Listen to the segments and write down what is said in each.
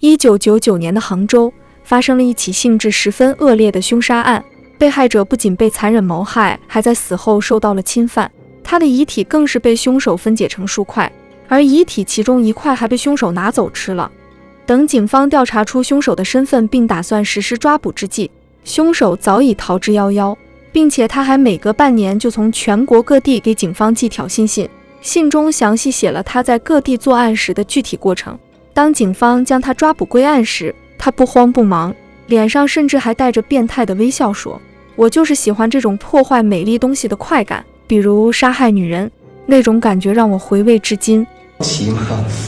1999年的杭州发生了一起性质十分恶劣的凶杀案，被害者不仅被残忍谋害，还在死后受到了侵犯，他的遗体更是被凶手分解成数块，而遗体其中一块还被凶手拿走吃了。等警方调查出凶手的身份并打算实施抓捕之际，凶手早已逃之夭夭，并且他还每隔半年就从全国各地给警方寄挑衅信，信中详细写了他在各地作案时的具体过程。当警方将他抓捕归案时，他不慌不忙，脸上甚至还带着变态的微笑说：“我就是喜欢这种破坏美丽东西的快感，比如杀害女人，那种感觉让我回味至今。”奇嘛，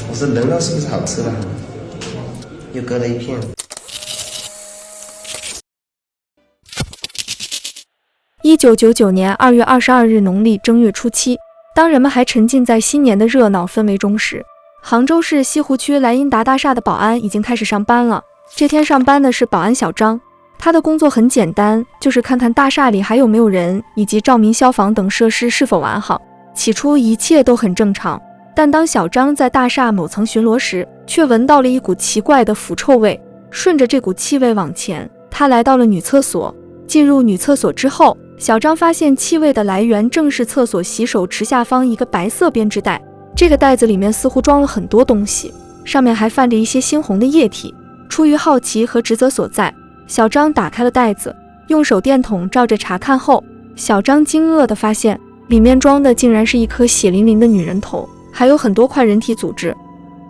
我说扔了是不是好吃的？又割了一片。1999年2月22日农历正月初7，当人们还沉浸在新年的热闹氛围中时，杭州市西湖区莱茵达大厦的保安已经开始上班了。这天上班的是保安小张，他的工作很简单，就是看看大厦里还有没有人，以及照明、消防等设施是否完好。起初一切都很正常，但当小张在大厦某层巡逻时，却闻到了一股奇怪的腐臭味。顺着这股气味往前，他来到了女厕所。进入女厕所之后，小张发现气味的来源正是厕所洗手池下方一个白色编织袋，这个袋子里面似乎装了很多东西，上面还泛着一些猩红的液体。出于好奇和职责所在，小张打开了袋子，用手电筒照着查看后，小张惊愕地发现里面装的竟然是一颗血淋淋的女人头，还有很多块人体组织。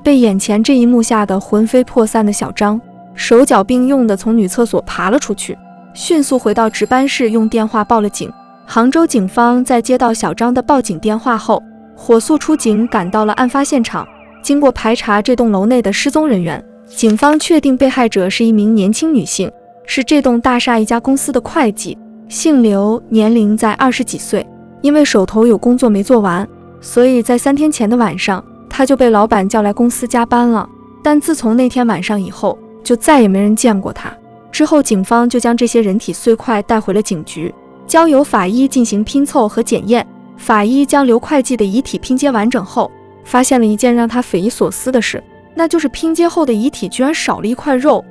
被眼前这一幕吓得魂飞魄散的小张，手脚并用地从女厕所爬了出去，迅速回到值班室，用电话报了警。杭州警方在接到小张的报警电话后，火速出警赶到了案发现场。经过排查这栋楼内的失踪人员，警方确定被害者是一名年轻女性，是这栋大厦一家公司的会计，姓刘，年龄在20几岁。因为手头有工作没做完，所以在3天前的晚上，他就被老板叫来公司加班了。但自从那天晚上以后，就再也没人见过他。之后警方就将这些人体碎块带回了警局，交由法医进行拼凑和检验。法医将刘会计的遗体拼接完整后，发现了一件让他匪夷所思的事，那就是拼接后的遗体居然少了一块肉。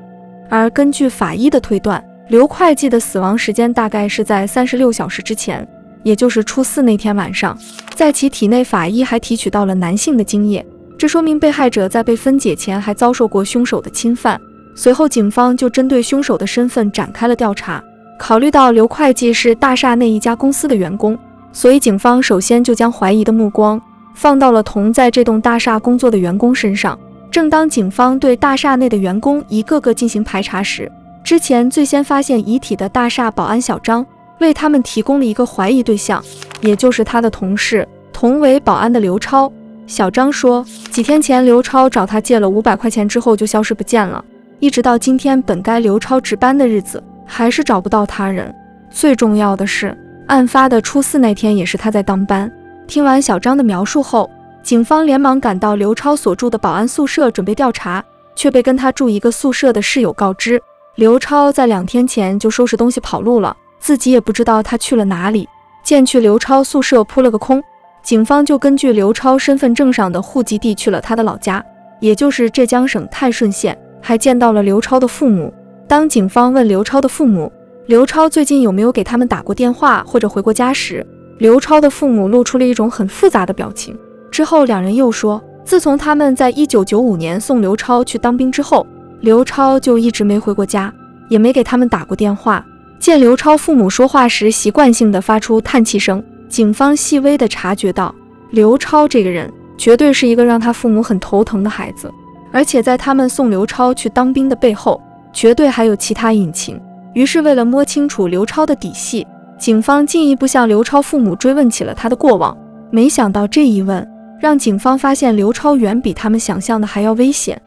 而根据法医的推断，刘会计的死亡时间大概是在36小时之前，也就是初4那天晚上。在其体内，法医还提取到了男性的精液，这说明被害者在被分解前还遭受过凶手的侵犯。随后警方就针对凶手的身份展开了调查。考虑到刘会计是大厦内一家公司的员工，所以警方首先就将怀疑的目光放到了同在这栋大厦工作的员工身上。正当警方对大厦内的员工一个个进行排查时，之前最先发现遗体的大厦保安小张为他们提供了一个怀疑对象，也就是他的同事，同为保安的刘超。小张说，几天前刘超找他借了500块钱之后就消失不见了，一直到今天本该刘超值班的日子，还是找不到他人。最重要的是，案发的初4那天也是他在当班。听完小张的描述后，警方连忙赶到刘超所住的保安宿舍准备调查，却被跟他住一个宿舍的室友告知，刘超在2天前就收拾东西跑路了，自己也不知道他去了哪里。见去刘超宿舍扑了个空，警方就根据刘超身份证上的户籍地去了他的老家，也就是浙江省泰顺县，还见到了刘超的父母。当警方问刘超的父母，刘超最近有没有给他们打过电话或者回过家时，刘超的父母露出了一种很复杂的表情。之后两人又说，自从他们在1995年送刘超去当兵之后，刘超就一直没回过家，也没给他们打过电话。见刘超父母说话时习惯性地发出叹气声，警方细微地察觉到，刘超这个人绝对是一个让他父母很头疼的孩子，而且在他们送刘超去当兵的背后，绝对还有其他隐情。于是为了摸清楚刘超的底细，警方进一步向刘超父母追问起了他的过往。没想到这一问，让警方发现刘超远比他们想象的还要危险。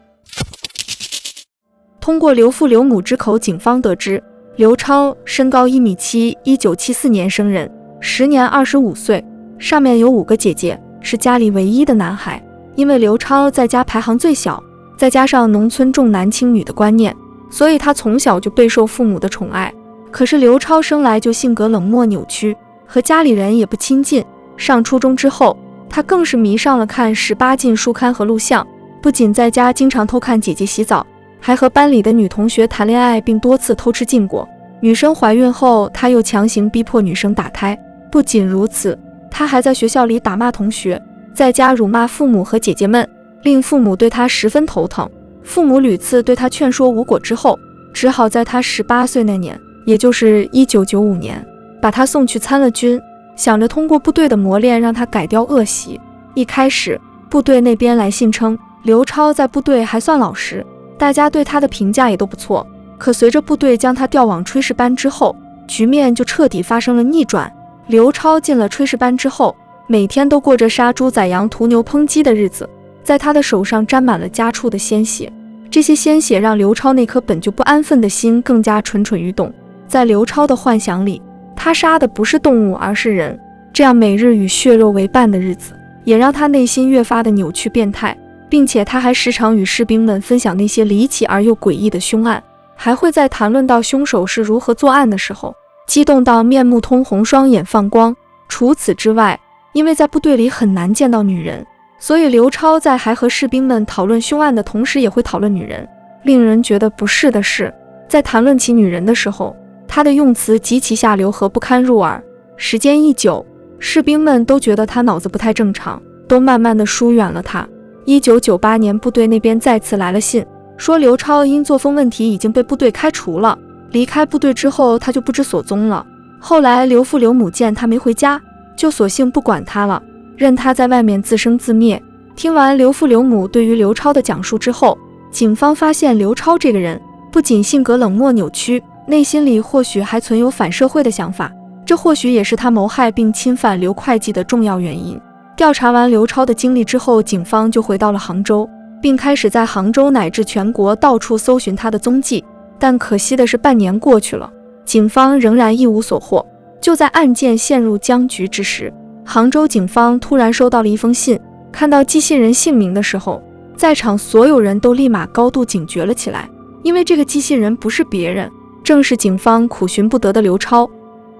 通过刘父刘母之口，警方得知，刘超身高1.7米，1974年生人，时年25岁，上面有5个姐姐，是家里唯一的男孩。因为刘超在家排行最小，再加上农村重男轻女的观念，所以他从小就备受父母的宠爱。可是刘超生来就性格冷漠扭曲，和家里人也不亲近。上初中之后，他更是迷上了看18禁书刊和录像，不仅在家经常偷看姐姐洗澡，还和班里的女同学谈恋爱，并多次偷吃禁果。女生怀孕后，他又强行逼迫女生打胎。不仅如此，他还在学校里打骂同学，在家辱骂父母和姐姐们，令父母对他十分头疼。父母屡次对他劝说无果之后，只好在他18岁那年，也就是1995年，把他送去参了军，想着通过部队的磨练让他改掉恶习。一开始，部队那边来信称刘超在部队还算老实，大家对他的评价也都不错。可随着部队将他调往炊事班之后，局面就彻底发生了逆转。刘超进了炊事班之后，每天都过着杀猪宰羊屠牛烹鸡的日子，在他的手上沾满了家畜的鲜血。这些鲜血让刘超那颗本就不安分的心更加蠢蠢欲动。在刘超的幻想里，他杀的不是动物而是人，这样每日与血肉为伴的日子也让他内心越发的扭曲变态，并且他还时常与士兵们分享那些离奇而又诡异的凶案，还会在谈论到凶手是如何作案的时候激动到面目通红，双眼放光。除此之外，因为在部队里很难见到女人，所以刘超在还和士兵们讨论凶案的同时也会讨论女人。令人觉得不适的是，在谈论起女人的时候，他的用词极其下流和不堪入耳。时间一久，士兵们都觉得他脑子不太正常，都慢慢的疏远了他。1998年，部队那边再次来了信，说刘超因作风问题已经被部队开除了。离开部队之后，他就不知所踪了。后来刘父刘母见他没回家，就索性不管他了，任他在外面自生自灭。听完刘父刘母对于刘超的讲述之后，警方发现刘超这个人不仅性格冷漠扭曲，内心里或许还存有反社会的想法，这或许也是他谋害并侵犯刘会计的重要原因。调查完刘超的经历之后，警方就回到了杭州，并开始在杭州乃至全国到处搜寻他的踪迹。但可惜的是，半年过去了，警方仍然一无所获。就在案件陷入僵局之时，杭州警方突然收到了一封信。看到寄信人姓名的时候，在场所有人都立马高度警觉了起来，因为这个寄信人不是别人，正是警方苦寻不得的刘超。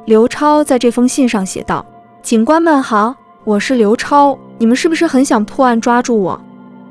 刘超在这封信上写道：警官们好，我是刘超，你们是不是很想破案抓住我？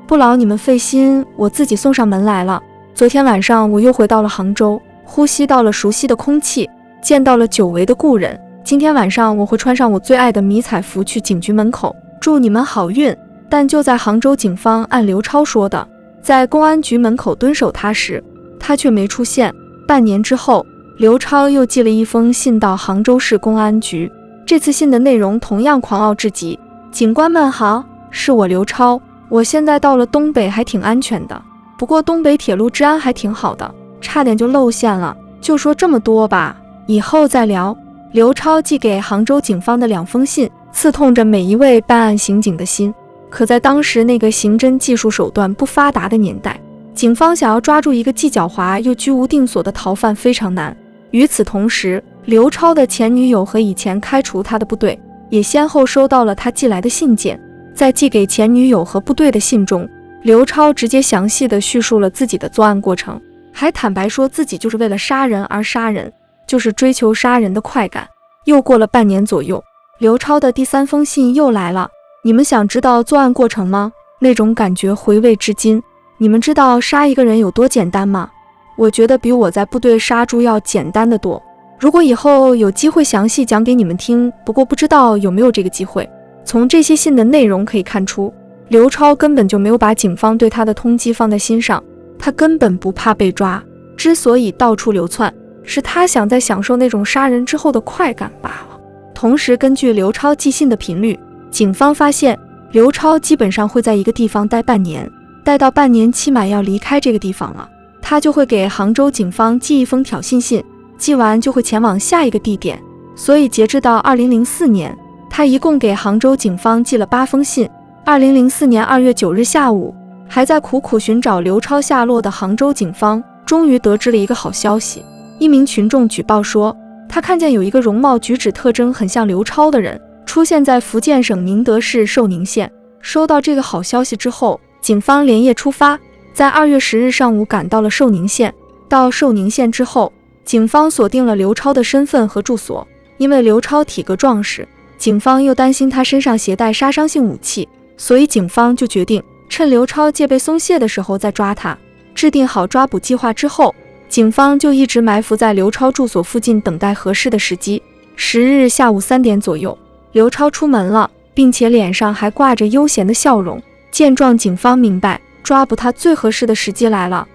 不劳你们费心，我自己送上门来了。昨天晚上我又回到了杭州，呼吸到了熟悉的空气，见到了久违的故人。今天晚上我会穿上我最爱的迷彩服去警局门口，祝你们好运。但就在杭州警方按刘超说的，在公安局门口蹲守他时，他却没出现。半年之后，刘超又寄了一封信到杭州市公安局，这次信的内容同样狂傲至极。警官们好，是我刘超，我现在到了东北还挺安全的，不过东北铁路治安还挺好的，差点就露馅了。就说这么多吧，以后再聊。刘超寄给杭州警方的2封信，刺痛着每一位办案刑警的心。可在当时那个刑侦技术手段不发达的年代，警方想要抓住一个既狡猾又居无定所的逃犯非常难。与此同时，刘超的前女友和以前开除他的部队也先后收到了他寄来的信件。在寄给前女友和部队的信中，刘超直接详细地叙述了自己的作案过程，还坦白说自己就是为了杀人而杀人，就是追求杀人的快感。又过了半年左右，刘超的第3封信又来了。你们想知道作案过程吗？那种感觉回味至今。你们知道杀一个人有多简单吗？我觉得比我在部队杀猪要简单得多。如果以后有机会详细讲给你们听，不过不知道有没有这个机会。从这些信的内容可以看出，刘超根本就没有把警方对他的通缉放在心上，他根本不怕被抓，之所以到处流窜，是他想在享受那种杀人之后的快感罢了。同时，根据刘超寄信的频率，警方发现刘超基本上会在一个地方待半年，待到半年期满要离开这个地方了，他就会给杭州警方寄一封挑衅信，寄完就会前往下一个地点。所以截至到2004年，他一共给杭州警方寄了8封信。2004年2月9日下午，还在苦苦寻找刘超下落的杭州警方终于得知了一个好消息。一名群众举报说，他看见有一个容貌举止特征很像刘超的人出现在福建省宁德市寿宁县。收到这个好消息之后，警方连夜出发，在2月10日上午赶到了寿宁县。到寿宁县之后，警方锁定了刘超的身份和住所。因为刘超体格壮实，警方又担心他身上携带杀伤性武器，所以警方就决定趁刘超戒备松懈的时候再抓他。制定好抓捕计划之后，警方就一直埋伏在刘超住所附近，等待合适的时机。10日下午3点左右，刘超出门了，并且脸上还挂着悠闲的笑容。见状，警方明白抓捕他最合适的时机来了，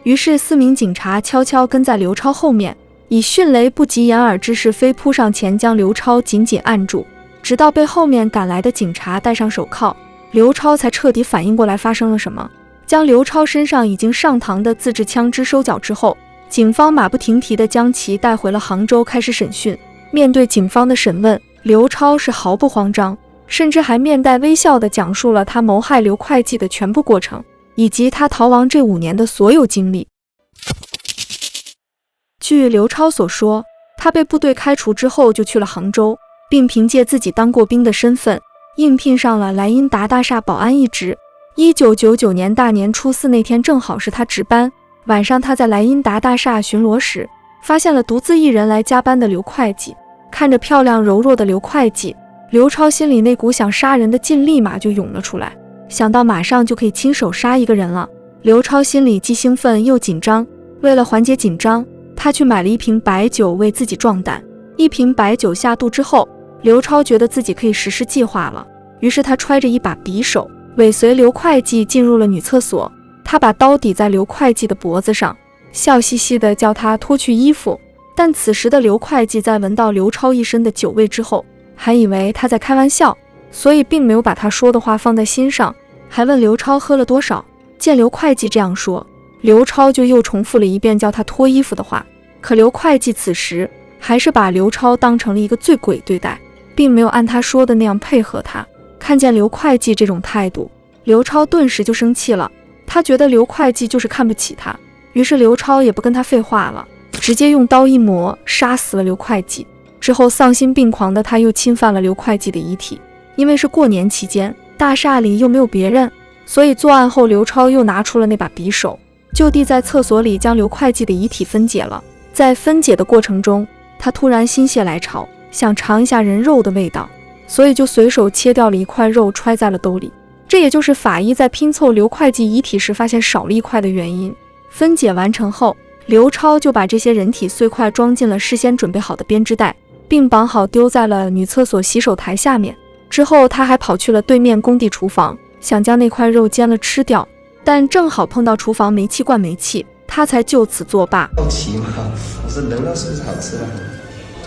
于是4名警察悄悄跟在刘超后面，以迅雷不及掩耳之势飞扑上前，将刘超紧紧按住，直到被后面赶来的警察戴上手铐，刘超才彻底反应过来发生了什么。将刘超身上已经上膛的自制枪支收缴之后，警方马不停蹄地将其带回了杭州开始审讯。面对警方的审问，刘超是毫不慌张，甚至还面带微笑地讲述了他谋害刘会计的全部过程，以及他逃亡这5年的所有经历。据刘超所说，他被部队开除之后就去了杭州，并凭借自己当过兵的身份应聘上了莱茵达大厦保安一职。1999年大年初4那天，正好是他值班。晚上他在莱茵达大厦巡逻时，发现了独自一人来加班的刘会计。看着漂亮柔弱的刘会计，刘超心里那股想杀人的劲立马就涌了出来，想到马上就可以亲手杀一个人了，刘超心里既兴奋又紧张。为了缓解紧张，他去买了一瓶白酒为自己壮胆。一瓶白酒下肚之后，刘超觉得自己可以实施计划了，于是他揣着一把匕首，尾随刘会计进入了女厕所。他把刀抵在刘会计的脖子上，笑嘻嘻地叫他脱去衣服。但此时的刘会计在闻到刘超一身的酒味之后，还以为他在开玩笑，所以并没有把他说的话放在心上，还问刘超喝了多少。见刘会计这样说，刘超就又重复了一遍叫他脱衣服的话。可刘会计此时还是把刘超当成了一个醉鬼对待，并没有按他说的那样配合他。看见刘会计这种态度，刘超顿时就生气了。他觉得刘会计就是看不起他，于是刘超也不跟他废话了，直接用刀一磨杀死了刘会计。之后丧心病狂的他又侵犯了刘会计的遗体。因为是过年期间，大厦里又没有别人，所以作案后刘超又拿出了那把匕首，就地在厕所里将刘会计的遗体分解了。在分解的过程中，他突然心血来潮，想尝一下人肉的味道，所以就随手切掉了一块肉揣在了兜里。这也就是法医在拼凑刘会计遗体时发现少了一块的原因。分解完成后，刘超就把这些人体碎块装进了事先准备好的编织袋，并绑好丢在了女厕所洗手台下面。之后他还跑去了对面工地厨房，想将那块肉煎了吃掉，但正好碰到厨房煤气罐没气，他才就此作罢。好奇嘛，我说人肉是不是好吃的？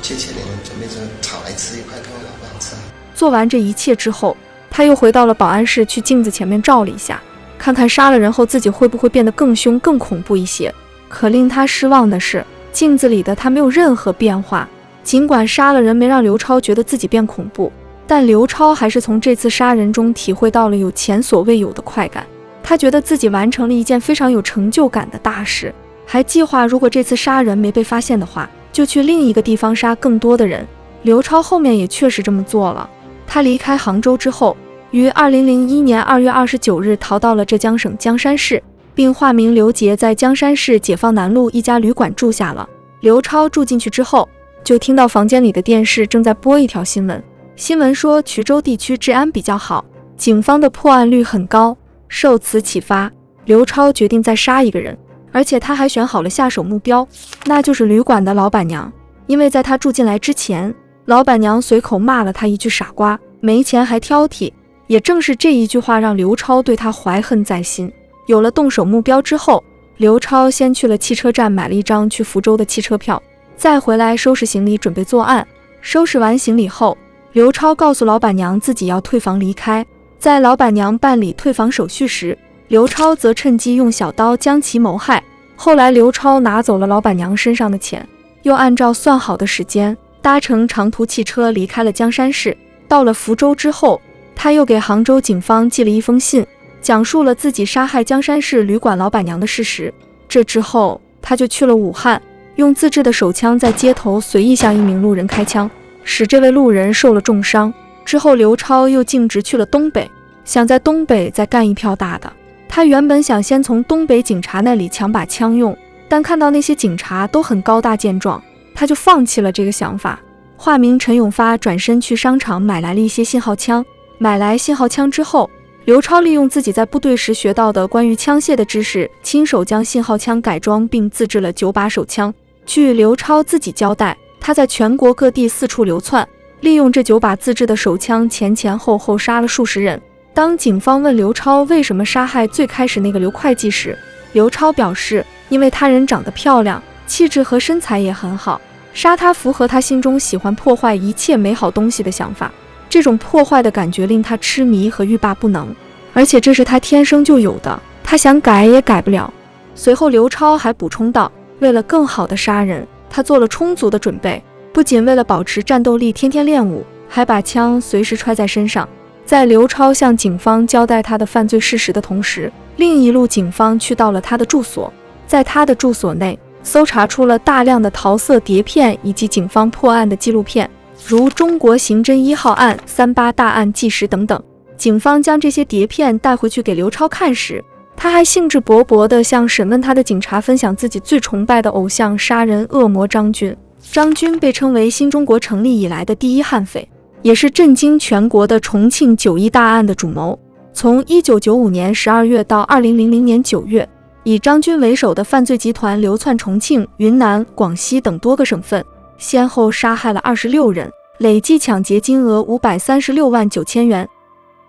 切切的，准备着炒来吃一块，看看好不好吃。做完这一切之后，他又回到了保安室，去镜子前面照了一下，看看杀了人后自己会不会变得更凶更恐怖一些。可令他失望的是，镜子里的他没有任何变化。尽管杀了人没让刘超觉得自己变恐怖，但刘超还是从这次杀人中体会到了有前所未有的快感。他觉得自己完成了一件非常有成就感的大事，还计划如果这次杀人没被发现的话，就去另一个地方杀更多的人。刘超后面也确实这么做了。他离开杭州之后，于2001年2月29日逃到了浙江省江山市，并化名刘杰，在江山市解放南路一家旅馆住下了。刘超住进去之后，就听到房间里的电视正在播一条新闻。新闻说衢州地区治安比较好，警方的破案率很高。受此启发，刘超决定再杀一个人，而且他还选好了下手目标，那就是旅馆的老板娘。因为在他住进来之前，老板娘随口骂了他一句傻瓜，没钱还挑剔。也正是这一句话让刘超对他怀恨在心。有了动手目标之后，刘超先去了汽车站买了一张去福州的汽车票，再回来收拾行李准备作案。收拾完行李后，刘超告诉老板娘自己要退房离开。在老板娘办理退房手续时，刘超则趁机用小刀将其谋害。后来刘超拿走了老板娘身上的钱，又按照算好的时间搭乘长途汽车离开了江山市。到了福州之后，他又给杭州警方寄了一封信，讲述了自己杀害江山市旅馆老板娘的事实。这之后，他就去了武汉，用自制的手枪在街头随意向一名路人开枪，使这位路人受了重伤。之后刘超又径直去了东北，想在东北再干一票大的。他原本想先从东北警察那里抢把枪用，但看到那些警察都很高大健壮，他就放弃了这个想法。化名陈永发转身去商场买来了一些信号枪。买来信号枪之后，刘超利用自己在部队时学到的关于枪械的知识，亲手将信号枪改装并自制了9把手枪。据刘超自己交代，他在全国各地四处流窜，利用这9把自制的手枪前后杀了数十人。当警方问刘超为什么杀害最开始那个刘会计时，刘超表示，因为他人长得漂亮，气质和身材也很好，杀他符合他心中喜欢破坏一切美好东西的想法。这种破坏的感觉令他痴迷和欲罢不能，而且这是他天生就有的，他想改也改不了。随后刘超还补充道，为了更好的杀人，他做了充足的准备，不仅为了保持战斗力天天练武，还把枪随时揣在身上。在刘超向警方交代他的犯罪事实的同时，另一路警方去到了他的住所，在他的住所内搜查出了大量的桃色碟片以及警方破案的纪录片，如中国刑侦1号案、38大案纪实等等。警方将这些碟片带回去给刘超看时，他还兴致勃勃地向审问他的警察分享自己最崇拜的偶像杀人恶魔张军。张军被称为新中国成立以来的第一悍匪，也是震惊全国的重庆9·1大案的主谋。从1995年12月到2000年9月，以张军为首的犯罪集团流窜重庆、云南、广西等多个省份，先后杀害了26人，累计抢劫金额536万9千元。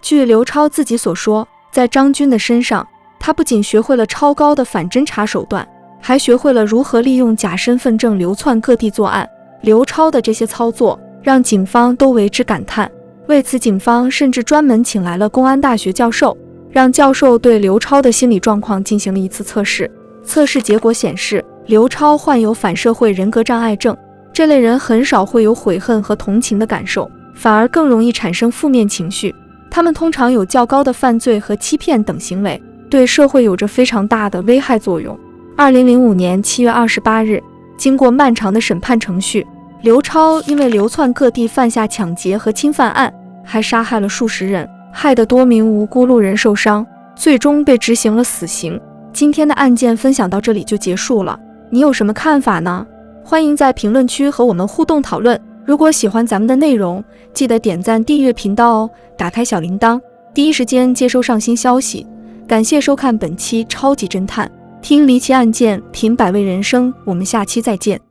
据刘超自己所说，在张军的身上，他不仅学会了超高的反侦查手段，还学会了如何利用假身份证流窜各地作案。刘超的这些操作让警方都为之感叹，为此警方甚至专门请来了公安大学教授，让教授对刘超的心理状况进行了一次测试。测试结果显示，刘超患有反社会人格障碍症，这类人很少会有悔恨和同情的感受，反而更容易产生负面情绪。他们通常有较高的犯罪和欺骗等行为，对社会有着非常大的危害作用。2005年7月28日，经过漫长的审判程序，刘超因为流窜各地犯下抢劫和侵犯案，还杀害了数十人，害得多名无辜路人受伤，最终被执行了死刑。今天的案件分享到这里就结束了，你有什么看法呢？欢迎在评论区和我们互动讨论。如果喜欢咱们的内容，记得点赞订阅频道哦，打开小铃铛，第一时间接收上新消息。感谢收看本期超级侦探，听离奇案件，品百味人生，我们下期再见。